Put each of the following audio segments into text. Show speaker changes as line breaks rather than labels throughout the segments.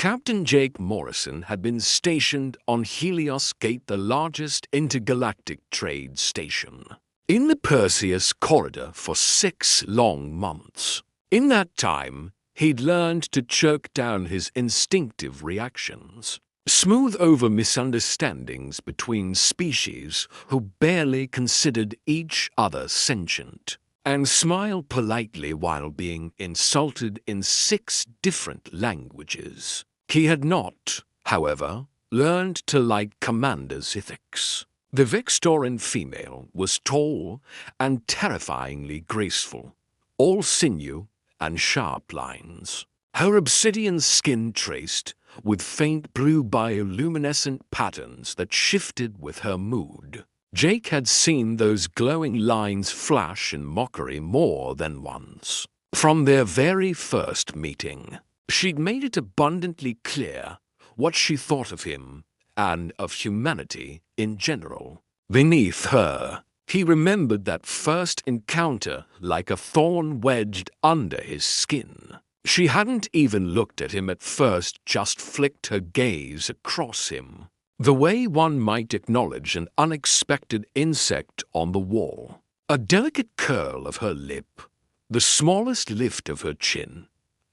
Captain Jake Morrison had been stationed on Helios Gate, the largest intergalactic trade station, in the Perseus corridor for 6 long months. In that time, he'd learned to choke down his instinctive reactions, smooth over misunderstandings between species who barely considered each other sentient, and smile politely while being insulted in 6 different languages. He had not, however, learned to like Commander Zithix. The Vextoran female was tall and terrifyingly graceful, all sinew and sharp lines, her obsidian skin traced with faint blue bioluminescent patterns that shifted with her mood. Jake had seen those glowing lines flash in mockery more than once. From their very first meeting, she'd made it abundantly clear what she thought of him and of humanity in general. Beneath her, he remembered that first encounter like a thorn wedged under his skin. She hadn't even looked at him at first, just flicked her gaze across him, the way one might acknowledge an unexpected insect on the wall. A delicate curl of her lip, the smallest lift of her chin,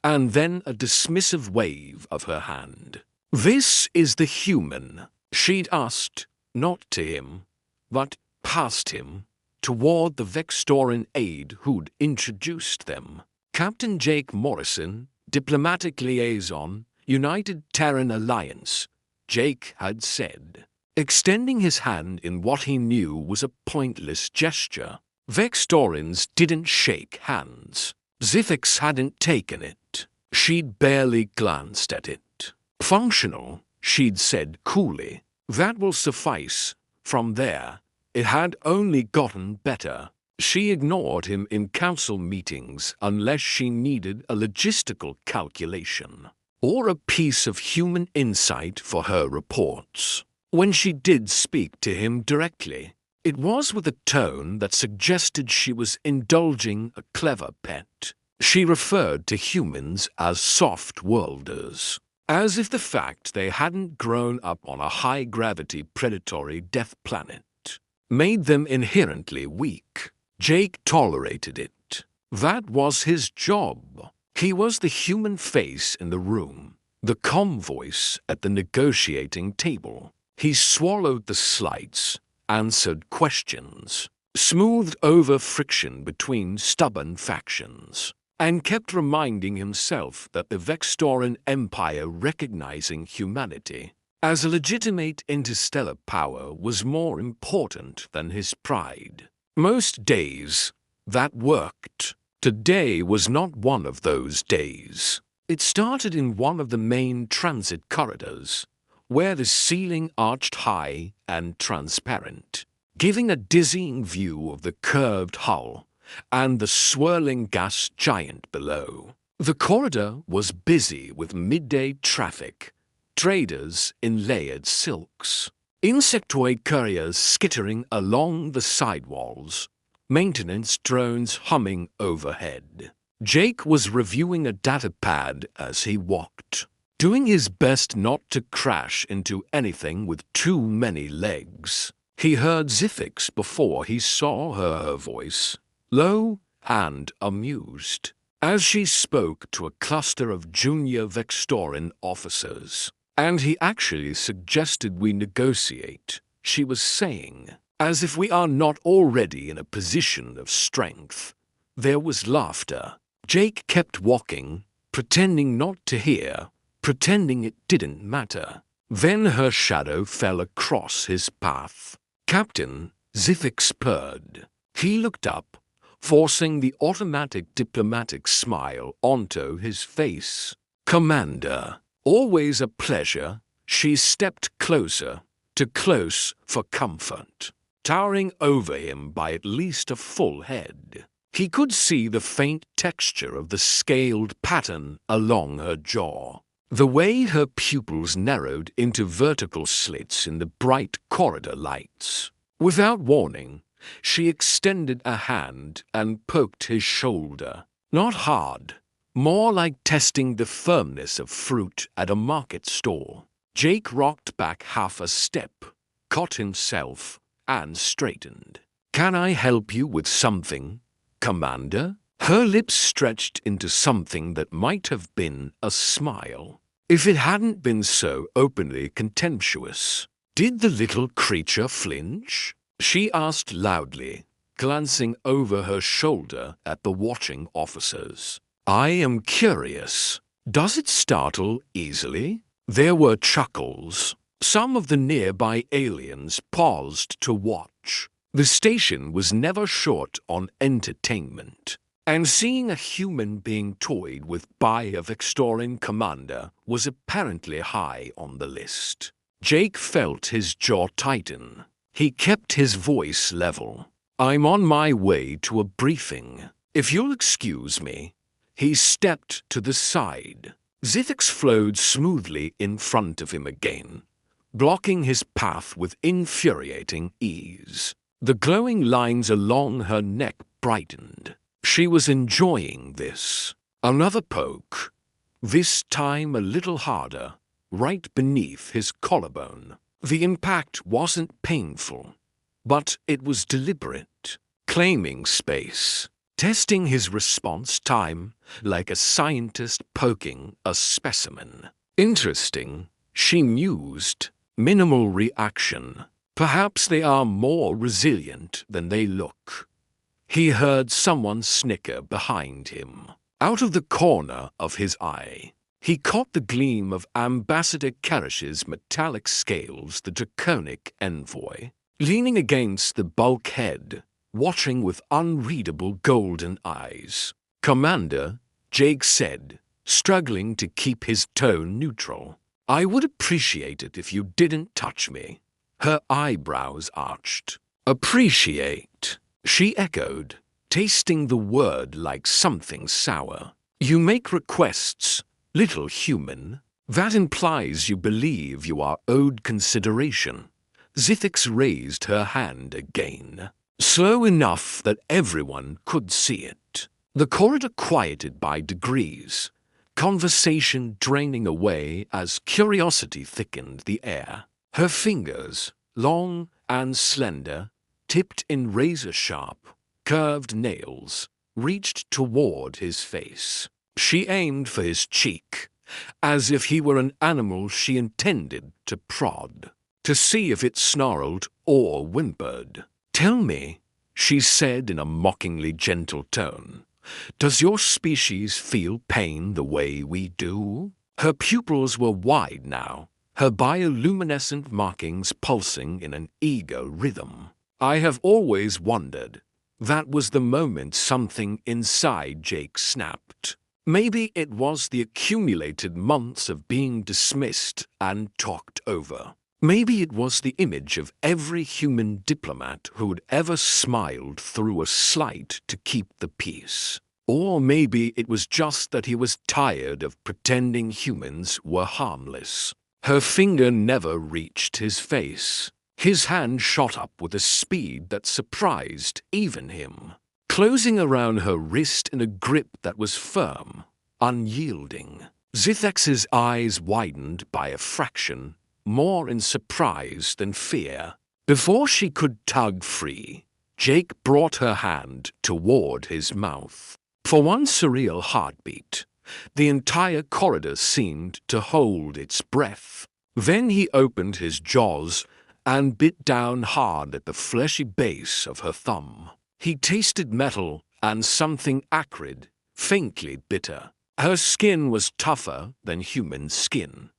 and then a dismissive wave of her hand. "This is the human," she'd asked, not to him, but past him, toward the Vextoran aide who'd introduced them. Captain Jake Morrison, Diplomatic Liaison, United Terran Alliance, Jake had said, extending his hand in what he knew was a pointless gesture. Vextorans didn't shake hands. Zithix hadn't taken it. She'd barely glanced at it. "Functional," she'd said coolly. "That will suffice." From there, it had only gotten better. She ignored him in council meetings unless she needed a logistical calculation or a piece of human insight for her reports. When she did speak to him directly, it was with a tone that suggested she was indulging a clever pet. She referred to humans as soft-worlders, as if the fact they hadn't grown up on a high-gravity predatory death planet made them inherently weak. Jake tolerated it. That was his job. He was the human face in the room, the calm voice at the negotiating table. He swallowed the slights, answered questions, smoothed over friction between stubborn factions, and kept reminding himself that the Vextoran Empire recognizing humanity as a legitimate interstellar power was more important than his pride. Most days, that worked. Today was not one of those days. It started in one of the main transit corridors, where the ceiling arched high and transparent, giving a dizzying view of the curved hull and the swirling gas giant below. The corridor was busy with midday traffic, traders in layered silks, insectoid couriers skittering along the sidewalls, maintenance drones humming overhead. Jake was reviewing a datapad as he walked, doing his best not to crash into anything with too many legs. He heard Zithix before he saw her voice, low and amused, as she spoke to a cluster of junior Vextoran officers. "And he actually suggested we negotiate," she was saying, "as if we are not already in a position of strength." There was laughter. Jake kept walking, pretending not to hear, pretending it didn't matter. Then her shadow fell across his path. "Captain," Zithix purred. He looked up, forcing the automatic diplomatic smile onto his face. "Commander." "Always a pleasure." She stepped closer, too close for comfort, towering over him by at least a full head. He could see the faint texture of the scaled pattern along her jaw, the way her pupils narrowed into vertical slits in the bright corridor lights. Without warning, she extended a hand and poked his shoulder. Not hard, more like testing the firmness of fruit at a market stall. Jake rocked back half a step, caught himself, and straightened. "Can I help you with something, Commander?" Her lips stretched into something that might have been a smile, if it hadn't been so openly contemptuous. "Did the little creature flinch?" she asked loudly, glancing over her shoulder at the watching officers. "I am curious. Does it startle easily?" There were chuckles. Some of the nearby aliens paused to watch. The station was never short on entertainment, and seeing a human being toyed with by a Victorian commander was apparently high on the list. Jake felt his jaw tighten. He kept his voice level. "I'm on my way to a briefing. If you'll excuse me." He stepped to the side. Zithix flowed smoothly in front of him again, blocking his path with infuriating ease. The glowing lines along her neck brightened. She was enjoying this. Another poke, this time a little harder, right beneath his collarbone. The impact wasn't painful, but it was deliberate, claiming space, testing his response time like a scientist poking a specimen. Interesting, she mused. Minimal reaction. Perhaps they are more resilient than they look. He heard someone snicker behind him. Out of the corner of his eye, he caught the gleam of Ambassador Karash's metallic scales, the draconic envoy, leaning against the bulkhead, watching with unreadable golden eyes. "Commander," Jake said, struggling to keep his tone neutral, "I would appreciate it if you didn't touch me." Her eyebrows arched. "Appreciate," she echoed, tasting the word like something sour. "You make requests, little human. That implies you believe you are owed consideration." Zithix raised her hand again, slow enough that everyone could see it. The corridor quieted by degrees, conversation draining away as curiosity thickened the air. Her fingers, long and slender, tipped in razor-sharp, curved nails, reached toward his face. She aimed for his cheek, as if he were an animal she intended to prod, to see if it snarled or whimpered. "Tell me," she said in a mockingly gentle tone, "does your species feel pain the way we do?" Her pupils were wide now, her bioluminescent markings pulsing in an eager rhythm. "I have always wondered." That was the moment something inside Jake snapped. Maybe it was the accumulated months of being dismissed and talked over. Maybe it was the image of every human diplomat who had ever smiled through a slight to keep the peace. Or maybe it was just that he was tired of pretending humans were harmless. Her finger never reached his face. His hand shot up with a speed that surprised even him, closing around her wrist in a grip that was firm, unyielding. Zithex's eyes widened by a fraction, more in surprise than fear. Before she could tug free, Jake brought her hand toward his mouth. For one surreal heartbeat, the entire corridor seemed to hold its breath. Then he opened his jaws and bit down hard at the fleshy base of her thumb. He tasted metal and something acrid, faintly bitter. Her skin was tougher than human skin,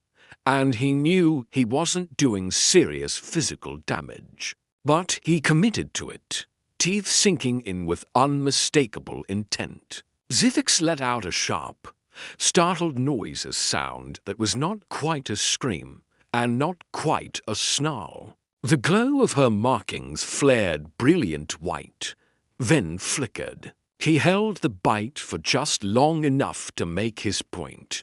and he knew he wasn't doing serious physical damage. But he committed to it, teeth sinking in with unmistakable intent. Zithix let out a sharp, startled noiseless sound that was not quite a scream and not quite a snarl. The glow of her markings flared brilliant white, then flickered. He held the bite for just long enough to make his point,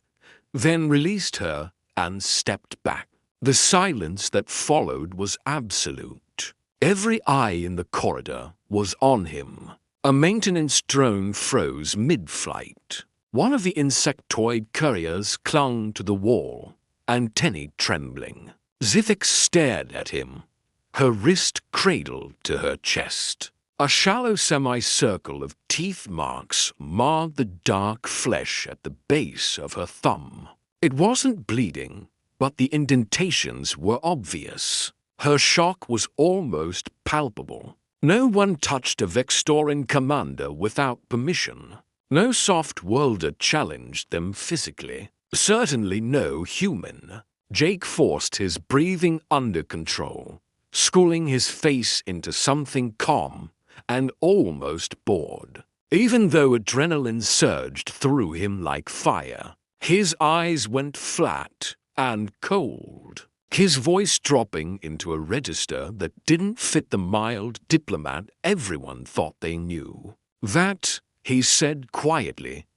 then released her and stepped back. The silence that followed was absolute. Every eye in the corridor was on him. A maintenance drone froze mid-flight. One of the insectoid couriers clung to the wall, antennae trembling. Zithix stared at him, her wrist cradled to her chest. A shallow semicircle of teeth marks marred the dark flesh at the base of her thumb. It wasn't bleeding, but the indentations were obvious. Her shock was almost palpable. No one touched a Vextoran commander without permission. No soft worlder challenged them physically. Certainly no human. Jake forced his breathing under control, schooling his face into something calm and almost bored. Even though adrenaline surged through him like fire, his eyes went flat and cold, his voice dropping into a register that didn't fit the mild diplomat everyone thought they knew. That, he said quietly,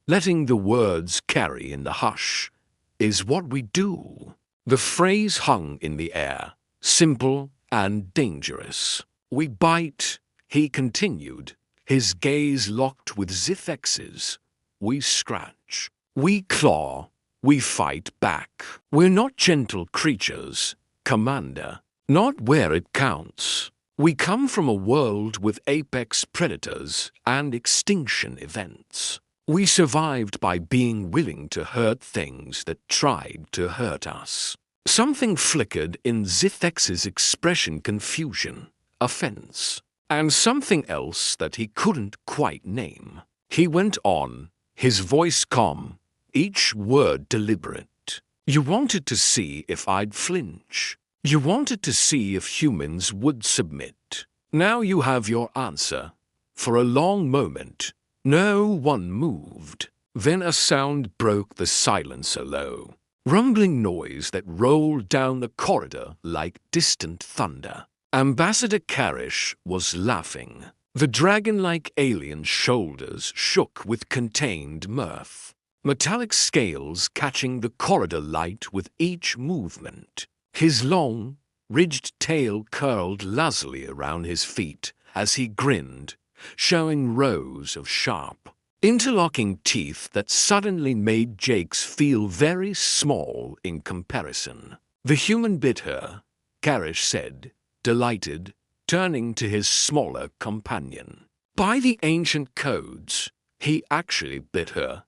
letting the words carry in the hush, is what we do. The phrase hung in the air, simple and dangerous. We bite, he continued, his gaze locked with Zithex's. We scratch. We claw. We fight back. We're not gentle creatures, Commander. Not where it counts. We come from a world with apex predators and extinction events. We survived by being willing to hurt things that tried to hurt us. Something flickered in Zithex's expression: confusion, offense, and something else that he couldn't quite name. He went on, his voice calm, each word deliberate. You wanted to see if I'd flinch. You wanted to see if humans would submit. Now you have your answer. For a long moment, no one moved. Then a sound broke the silence, a low, rumbling noise that rolled down the corridor like distant thunder. Ambassador Karish was laughing. The dragon-like alien's shoulders shook with contained mirth, metallic scales catching the corridor light with each movement. His long, ridged tail curled lazily around his feet as he grinned, showing rows of sharp, interlocking teeth that suddenly made Jake's feel very small in comparison. The human bit her, Karish said, delighted, turning to his smaller companion. By the ancient codes, he actually bit her.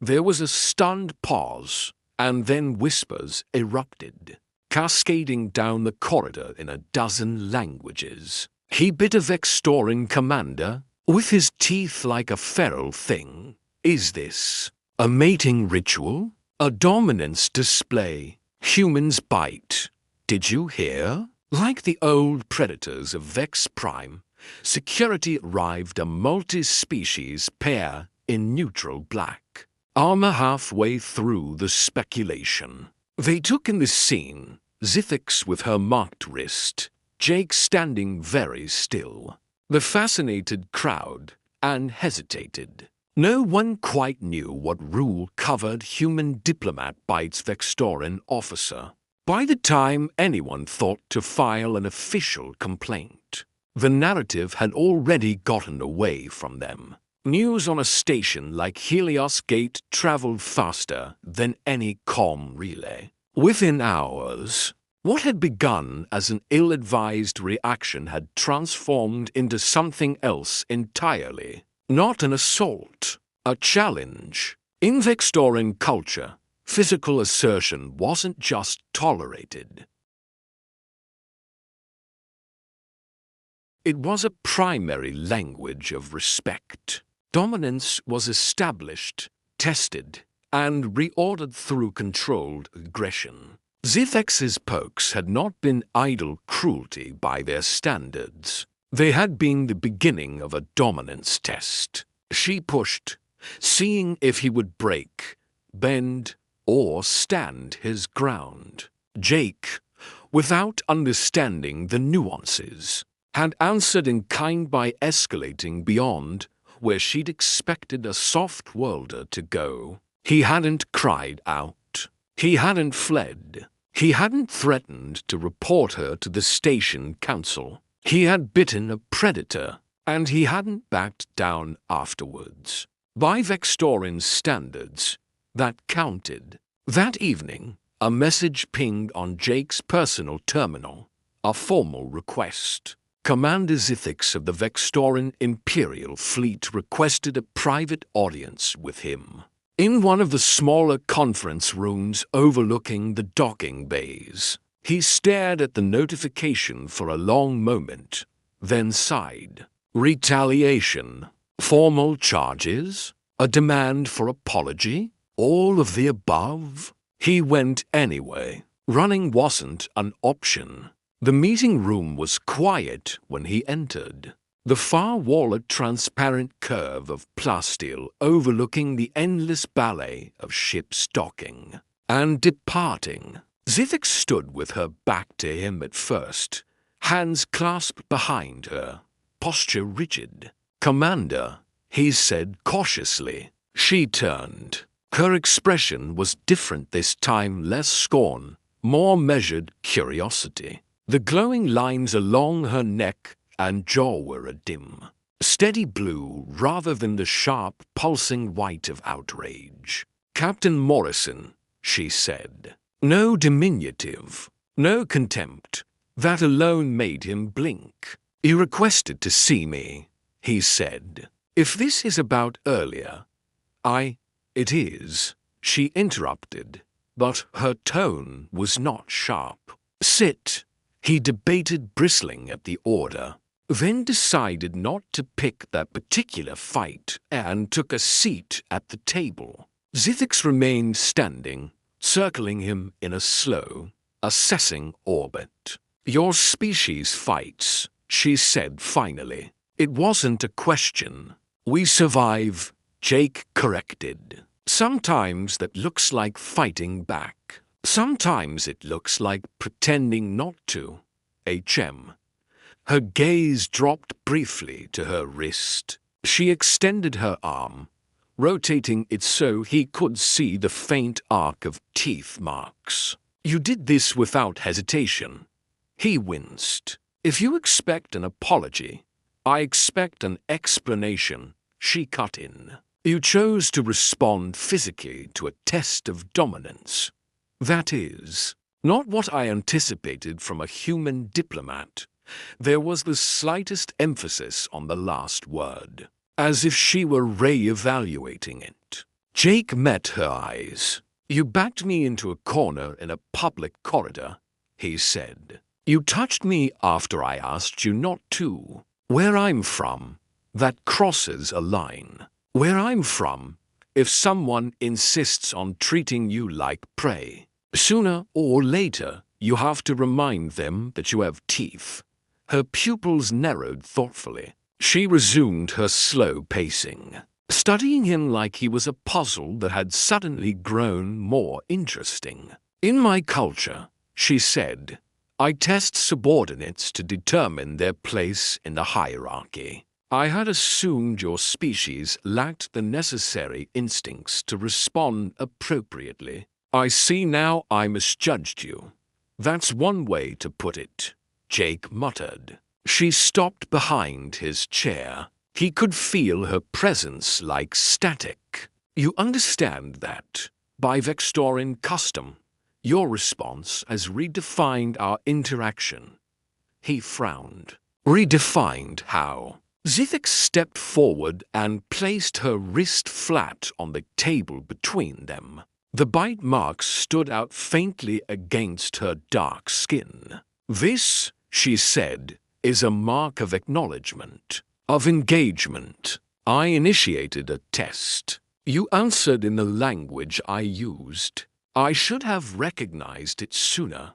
There was a stunned pause, and then whispers erupted, cascading down the corridor in a dozen languages. He bit a Vextoran commander, with his teeth like a feral thing. Is this a mating ritual? A dominance display? Humans bite. Did you hear? Like the old predators of Vex Prime, security arrived a multi-species pair in neutral black, armor halfway through the speculation. They took in the scene, Zithix with her marked wrist, Jake standing very still. The fascinated crowd, and hesitated. No one quite knew what rule covered human diplomat bites Vextoran officer. By the time anyone thought to file an official complaint, the narrative had already gotten away from them. News on a station like Helios Gate traveled faster than any comm relay. Within hours, what had begun as an ill-advised reaction had transformed into something else entirely. Not an assault, a challenge. In Vextoran culture, physical assertion wasn't just tolerated. It was a primary language of respect. Dominance was established, tested, and reordered through controlled aggression. Zithex's pokes had not been idle cruelty by their standards. They had been the beginning of a dominance test. She pushed, seeing if he would break, bend, or stand his ground. Jake, without understanding the nuances, had answered in kind by escalating beyond where she'd expected a soft worlder to go. He hadn't cried out. He hadn't fled. He hadn't threatened to report her to the station council. He had bitten a predator, and he hadn't backed down afterwards. By Vextorin standards, that counted. That evening, a message pinged on Jake's personal terminal, a formal request. Commander Zithix of the Vextorin Imperial Fleet requested a private audience with him. In one of the smaller conference rooms overlooking the docking bays, he stared at the notification for a long moment, then sighed. Retaliation? Formal charges? A demand for apology? All of the above? He went anyway. Running wasn't an option. The meeting room was quiet when he entered. The far wall a transparent curve of plasteel overlooking the endless ballet of ships docking and departing. Zithix stood with her back to him at first, hands clasped behind her, posture rigid. "Commander," he said cautiously. She turned. Her expression was different this time, less scorn, more measured curiosity. The glowing lines along her neck and jaw were a dim, steady blue rather than the sharp, pulsing white of outrage. "Captain Morrison," she said. No diminutive, no contempt. That alone made him blink. "You requested to see me," he said. "If this is about earlier, It is," she interrupted, but her tone was not sharp. "Sit," he debated, bristling at the order, then decided not to pick that particular fight and took a seat at the table. Zithix remained standing, circling him in a slow, assessing orbit. "Your species fights," she said finally. "It wasn't a question." "We survive," Jake corrected. "Sometimes that looks like fighting back. Sometimes it looks like pretending not to. HM. Her gaze dropped briefly to her wrist. She extended her arm, rotating it so he could see the faint arc of teeth marks. "You did this without hesitation." He winced. "If you expect an apology, I expect an explanation," she cut in. "You chose to respond physically to a test of dominance. That is not what I anticipated from a human diplomat." There was the slightest emphasis on the last word, as if she were re-evaluating it. Jake met her eyes. "You backed me into a corner in a public corridor," he said. "You touched me after I asked you not to. Where I'm from, that crosses a line. Where I'm from, if someone insists on treating you like prey, sooner or later you have to remind them that you have teeth." Her pupils narrowed thoughtfully. She resumed her slow pacing, studying him like he was a puzzle that had suddenly grown more interesting. "In my culture," she said, "I test subordinates to determine their place in the hierarchy. I had assumed your species lacked the necessary instincts to respond appropriately. I see now I misjudged you. That's one way to put it," Jake muttered. She stopped behind his chair. He could feel her presence like static. "You understand that, by Vextorin custom, your response has redefined our interaction." He frowned. "Redefined how?" Zithix stepped forward and placed her wrist flat on the table between them. The bite marks stood out faintly against her dark skin. "This," she said, "is a mark of acknowledgement, of engagement. I initiated a test. You answered in the language I used. I should have recognized it sooner."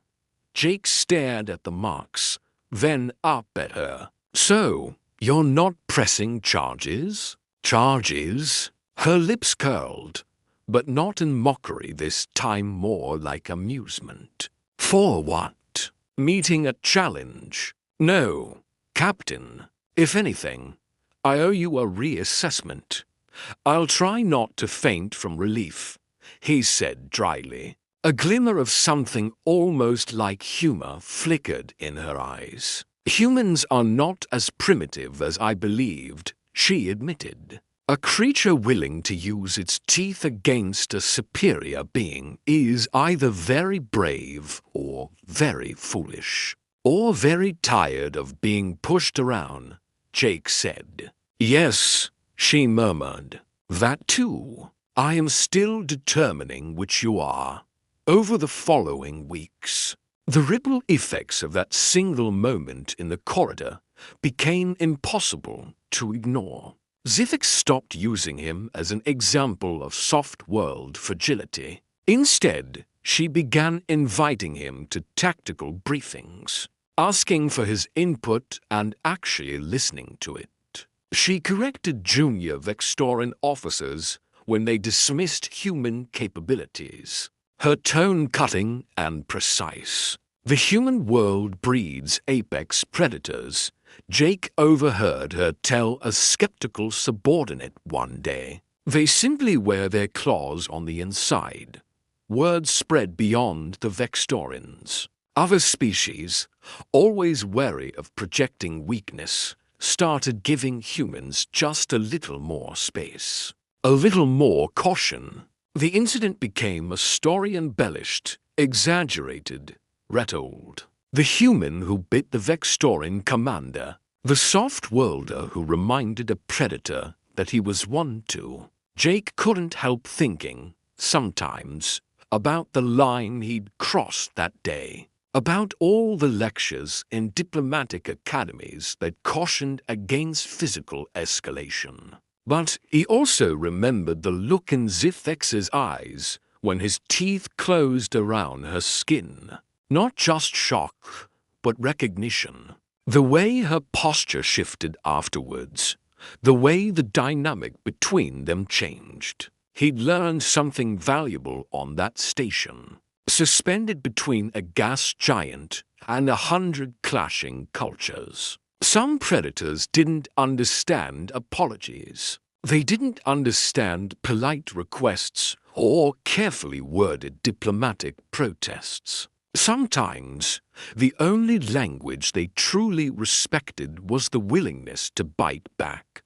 Jake stared at the marks, then up at her. "So, you're not pressing charges?" "Charges?" Her lips curled, but not in mockery this time, more like amusement. "For what? Meeting a challenge?" "No, Captain. If anything, I owe you a reassessment." "I'll try not to faint from relief," he said dryly. A glimmer of something almost like humor flickered in her eyes. "Humans are not as primitive as I believed," she admitted. A creature willing to use its teeth against a superior being is either very brave or very foolish, or very tired of being pushed around, Jake said. Yes, she murmured. That too. I am still determining which you are. Over the following weeks, the ripple effects of that single moment in the corridor became impossible to ignore. Zifix stopped using him as an example of soft-world fragility. Instead, she began inviting him to tactical briefings, asking for his input and actually listening to it. She corrected junior Vextoran officers when they dismissed human capabilities. Her tone cutting and precise. The human world breeds apex predators. Jake overheard her tell a skeptical subordinate one day. They simply wear their claws on the inside. Word spread beyond the Vextorans. Other species, always wary of projecting weakness, started giving humans just a little more space. A little more caution. The incident became a story embellished, exaggerated, retold. The human who bit the Vextoran commander, the soft-worlder who reminded a predator that he was one too. Jake couldn't help thinking, sometimes, about the line he'd crossed that day, about all the lectures in diplomatic academies that cautioned against physical escalation. But he also remembered the look in Zifex's eyes when his teeth closed around her skin. Not just shock, but recognition. The way her posture shifted afterwards, the way the dynamic between them changed. He'd learned something valuable on that station, suspended between a gas giant and 100 clashing cultures. Some predators didn't understand apologies. They didn't understand polite requests or carefully worded diplomatic protests. Sometimes, the only language they truly respected was the willingness to bite back.